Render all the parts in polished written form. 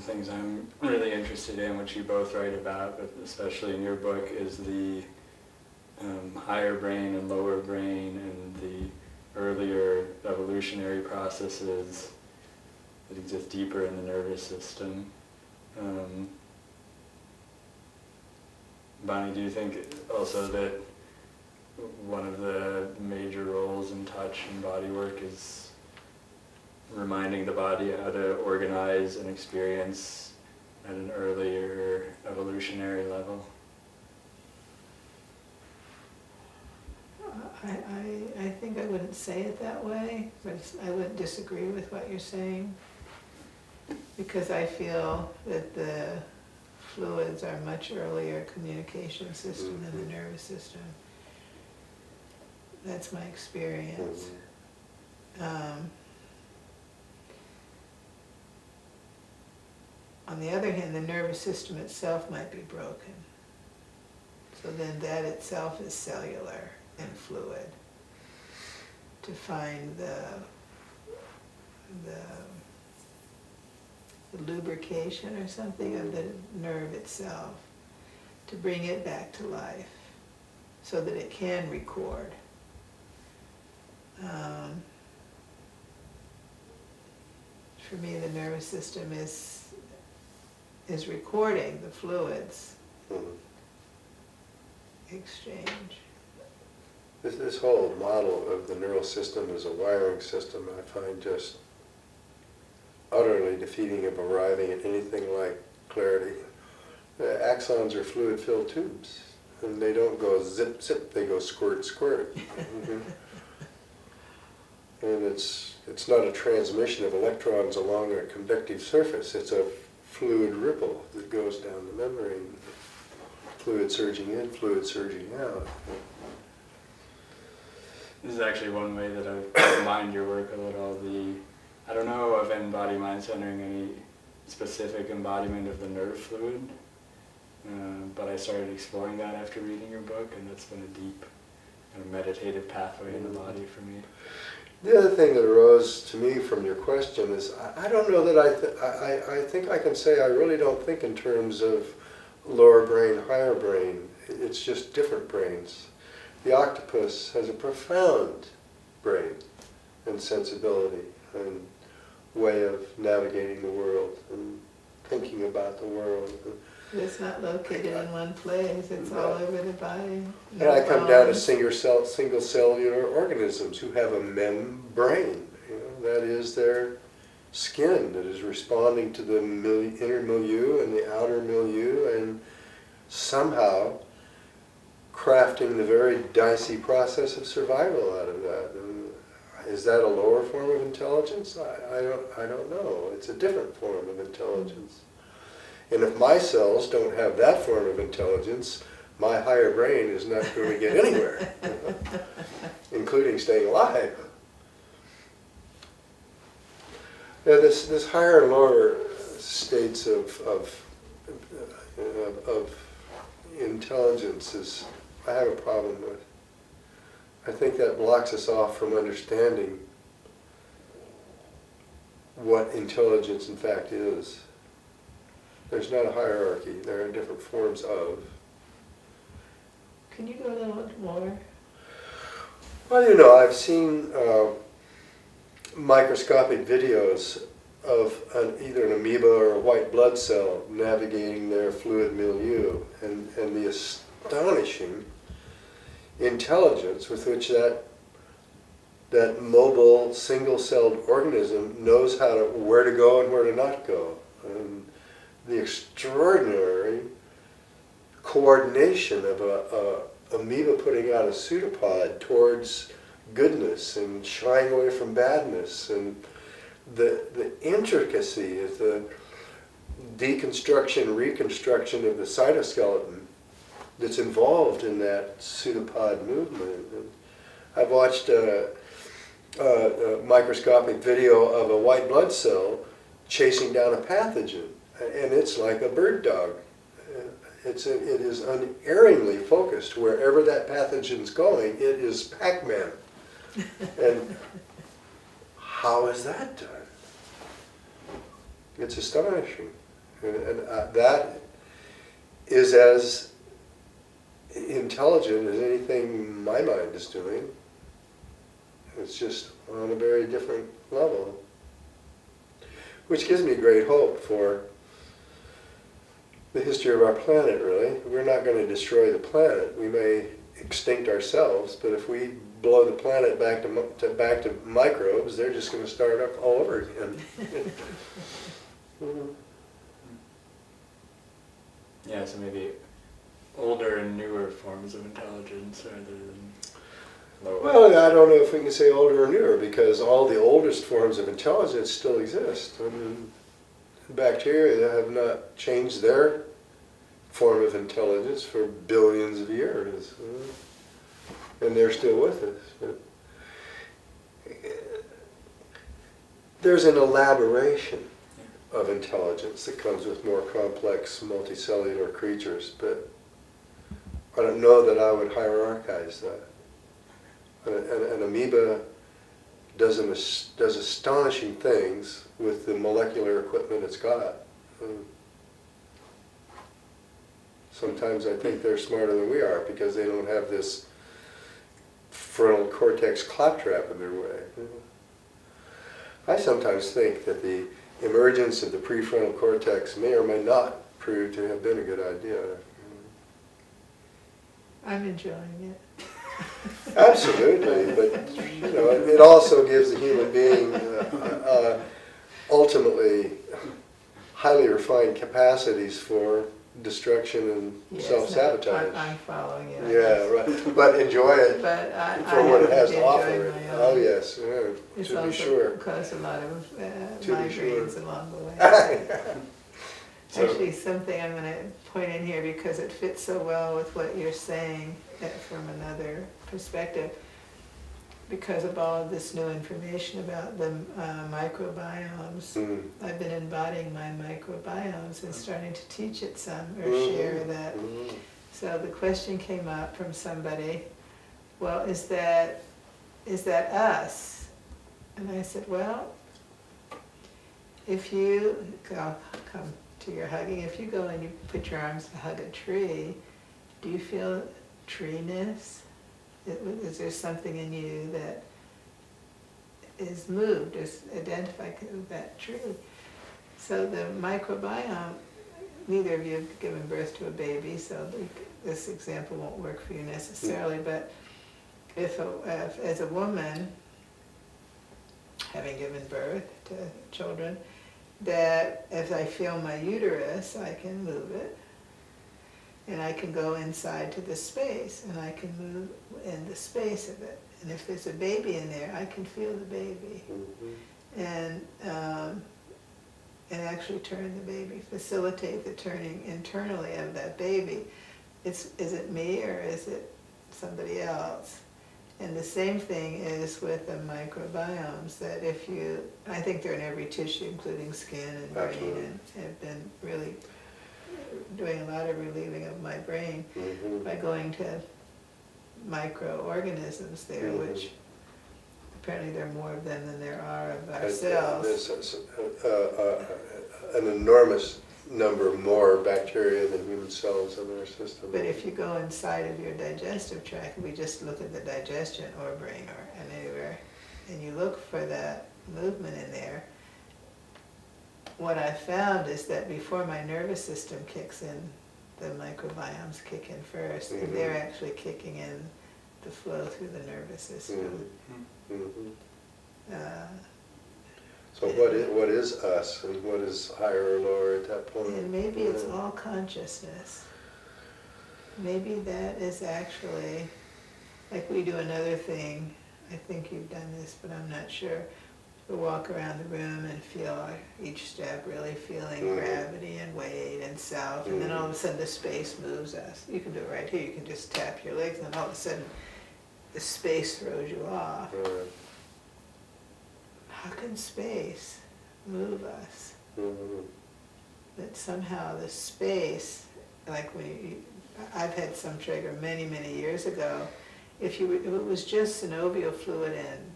the things I'm really interested in, which you both write about, but especially in your book, is the higher brain and lower brain and the earlier evolutionary processes that exist deeper in the nervous system. Bonnie, do you think also that one of the major roles in touch and body work is reminding the body how to organize and experience at an earlier evolutionary level? I think I wouldn't say it that way, but I wouldn't disagree with what you're saying, because I feel that the fluids are much earlier communication system than the nervous system. That's my experience. On the other hand, the nervous system itself might be broken. So then that itself is cellular and fluid to find the lubrication or something of the nerve itself, to bring it back to life so that it can record. For me, the nervous system is recording the fluids exchange. This whole model of the neural system as a wiring system, I find just utterly defeating of arriving at anything like clarity. Axons are fluid-filled tubes, and they don't go zip, zip, they go squirt, squirt. And it's not a transmission of electrons along a conductive surface, it's a fluid ripple that goes down the membrane. Fluid surging in, fluid surging out. This is actually one way that I've combined your work a little. I don't know of in-body mind centering any specific embodiment of the nerve fluid, but I started exploring that after reading your book, and that's been a deep kind of meditative pathway in the body for me. The other thing that arose to me from your question is, I don't know that I think I can say I really don't think in terms of lower brain, higher brain. It's just different brains. The octopus has a profound brain and sensibility and way of navigating the world and thinking about the world. It's not located in one place, it's all over the body. And I come down to single cellular organisms who have a membrane. That is their skin that is responding to the inner milieu and the outer milieu, and somehow crafting the very dicey process of survival out of that. And is that a lower form of intelligence? I don't know. It's a different form of intelligence. And if my cells don't have that form of intelligence, my higher brain is not going to get anywhere, including staying alive. Now, this higher and lower states of intelligence is, I have a problem with. I think that blocks us off from understanding what intelligence in fact is. There's not a hierarchy, there are different forms of. Can you go a little more? Well, I've seen microscopic videos of either an amoeba or a white blood cell navigating their fluid milieu, and the astonishing intelligence with which that mobile single-celled organism knows where to go and where to not go. And the extraordinary coordination of a amoeba putting out a pseudopod towards goodness and shying away from badness, and the intricacy of the deconstruction, reconstruction of the cytoskeleton that's involved in that pseudopod movement. And I've watched a microscopic video of a white blood cell chasing down a pathogen, and it's like a bird dog. It is unerringly focused. Wherever that pathogen's going, it is Pac-Man. And how is that done? It's astonishing. And that is as intelligent as anything my mind is doing. It's just on a very different level. Which gives me great hope for the history of our planet, really. We're not going to destroy the planet. We may extinct ourselves, but if we blow the planet back to microbes, they're just going to start up all over again. Yeah, so maybe older and newer forms of intelligence rather than lower. Well, I don't know if we can say older or newer, because all the oldest forms of intelligence still exist. I mean, bacteria have not changed their form of intelligence for billions of years, and they're still with us. But there's an elaboration of intelligence that comes with more complex multicellular creatures, but I don't know that I would hierarchize that. An amoeba does astonishing things with the molecular equipment it's got. Sometimes I think they're smarter than we are because they don't have this frontal cortex claptrap in their way. I sometimes think that the emergence of the prefrontal cortex may or may not prove to have been a good idea. I'm enjoying it. Absolutely, but it also gives the human being ultimately highly refined capacities for destruction and Yes, self-sabotage. I'm following you. Yeah, right. But enjoy it But I for what it has to enjoying offer. my own. Oh yes, It's to be also sure. caused a lot of To be migraines sure. along the way. So- Actually, something I'm going to point in here because it fits so well with what you're saying from another perspective. Because of all of this new information about the microbiomes, I've been embodying my microbiomes and starting to teach it some or share that. So the question came up from somebody, well, is that us? And I said, well, if you come to your hugging, if you go and you put your arms to hug a tree, do you feel tree-ness? Is there something in you that is moved, is identified with that tree? So the microbiome, neither of you have given birth to a baby, so this example won't work for you necessarily, but if as a woman, having given birth to children, that if I feel my uterus, I can move it. And I can go inside to the space, and I can move in the space of it. And if there's a baby in there, I can feel the baby. And actually turn the baby, facilitate the turning internally of that baby. Is it me or is it somebody else? And the same thing is with the microbiomes, that if you, I think they're in every tissue, including skin and brain, Absolutely. and have been really doing a lot of relieving of my brain by going to microorganisms there, which apparently there are more of them than there are of ourselves. There's an enormous number more bacteria than human cells in our system. But if you go inside of your digestive tract, we just look at the digestion or brain or anywhere, and you look for that movement in there, what I found is that before my nervous system kicks in, the microbiomes kick in first, and they're actually kicking in the flow through the nervous system. So what is us, and what is higher or lower at that point? And maybe it's all consciousness. Maybe that is actually, like we do another thing, I think you've done this, but I'm not sure. We walk around the room and feel each step, really feeling gravity and weight and self, and then all of a sudden the space moves us. You can do it right here, you can just tap your legs, and then all of a sudden the space throws you off. How can space move us? That somehow the space, like I've had some trigger many, many years ago, if it was just synovial fluid in,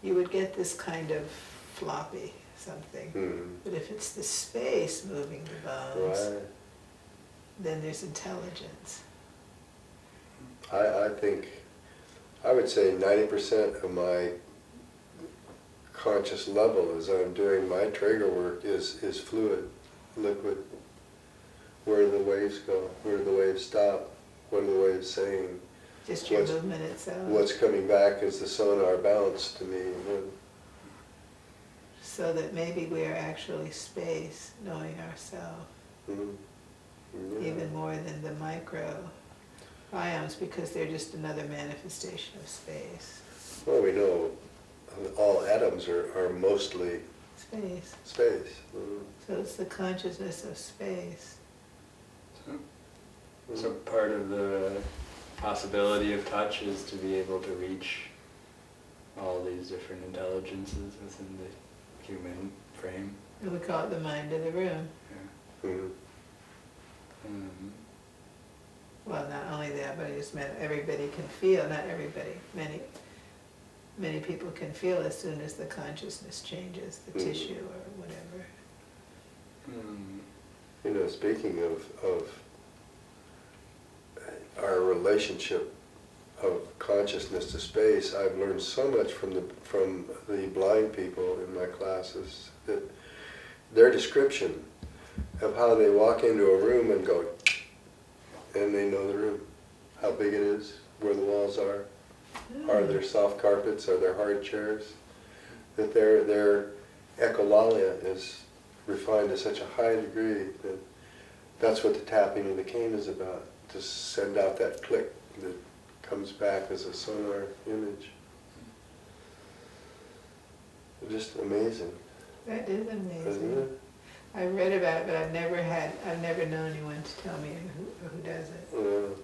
you would get this kind of floppy something. Mhm. But if it's the space moving the bones, Right. then there's intelligence. I think, I would say 90% of my conscious level as I'm doing my Traeger work is fluid, liquid. Where do the waves go? Where do the waves stop? What are the waves saying? Just your What's- movement itself. What's coming back is the sonar bounce to me. So that maybe we are actually space, knowing ourselves, Mhm. Yeah. even more than the micro biomes, because they're just another manifestation of space. Well, we know all atoms are mostly Space. space. Mhm. So it's the consciousness of space. So part of the possibility of touch is to be able to reach all these different intelligences within the human frame. And we call it the mind of the room. Yeah. Mhm. Well, not only that, but I just meant everybody can feel, not everybody, many people can feel as soon as the consciousness changes, the tissue or whatever. You know, speaking of our relationship of consciousness to space, I've learned so much from the blind people in my classes, that their description of how they walk into a room and go, and they know the room, how big it is, where the walls are there soft carpets, are there hard chairs, that their echolalia is refined to such a high degree that that's what the tapping of the cane is about, to send out that click that comes back as a sonar image. Just amazing, That is isn't amazing. it? I read about it, but I've never known anyone to tell me who does it. Yeah.